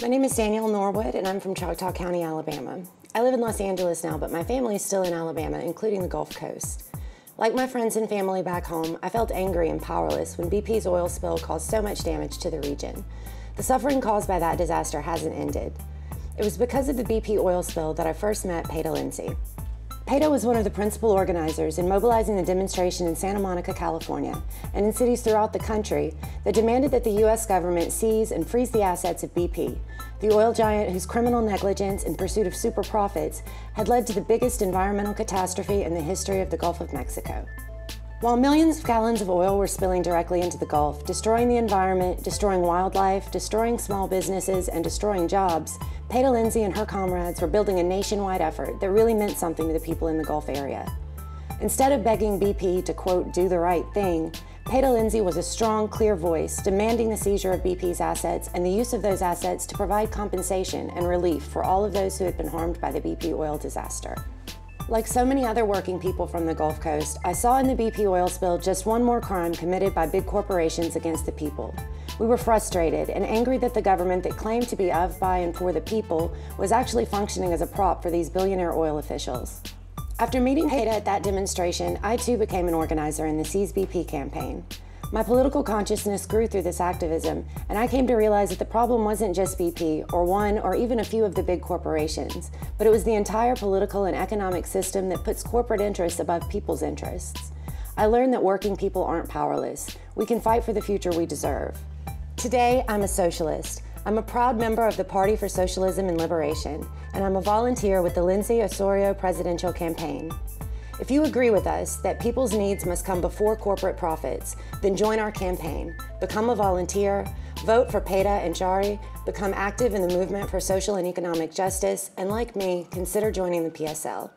My name is Danielle Norwood, and I'm from Choctaw County, Alabama. I live in Los Angeles now, but my family is still in Alabama, including the Gulf Coast. Like my friends and family back home, I felt angry and powerless when BP's oil spill caused so much damage to the region. The suffering caused by that disaster hasn't ended. It was because of the BP oil spill that I first met Peta Lindsay. Peta was one of the principal organizers in mobilizing the demonstration in Santa Monica, California, and in cities throughout the country that demanded that the U.S. government seize and freeze the assets of BP, the oil giant whose criminal negligence in pursuit of super profits had led to the biggest environmental catastrophe in the history of the Gulf of Mexico. While millions of gallons of oil were spilling directly into the Gulf, destroying the environment, destroying wildlife, destroying small businesses, and destroying jobs, Peta Lindsay and her comrades were building a nationwide effort that really meant something to the people in the Gulf area. Instead of begging BP to, quote, do the right thing, Peta Lindsay was a strong, clear voice demanding the seizure of BP's assets and the use of those assets to provide compensation and relief for all of those who had been harmed by the BP oil disaster. Like so many other working people from the Gulf Coast, I saw in the BP oil spill just one more crime committed by big corporations against the people. We were frustrated and angry that the government that claimed to be of, by, and for the people was actually functioning as a prop for these billionaire oil officials. After meeting Peta at that demonstration, I too became an organizer in the Seize BP campaign. My political consciousness grew through this activism, and I came to realize that the problem wasn't just BP or one or even a few of the big corporations, but it was the entire political and economic system that puts corporate interests above people's interests. I learned that working people aren't powerless. We can fight for the future we deserve. Today, I'm a socialist. I'm a proud member of the Party for Socialism and Liberation, and I'm a volunteer with the Lindsay Osorio presidential campaign. If you agree with us that people's needs must come before corporate profits, then join our campaign, become a volunteer, vote for Peta and Shari, become active in the movement for social and economic justice, and like me, consider joining the PSL.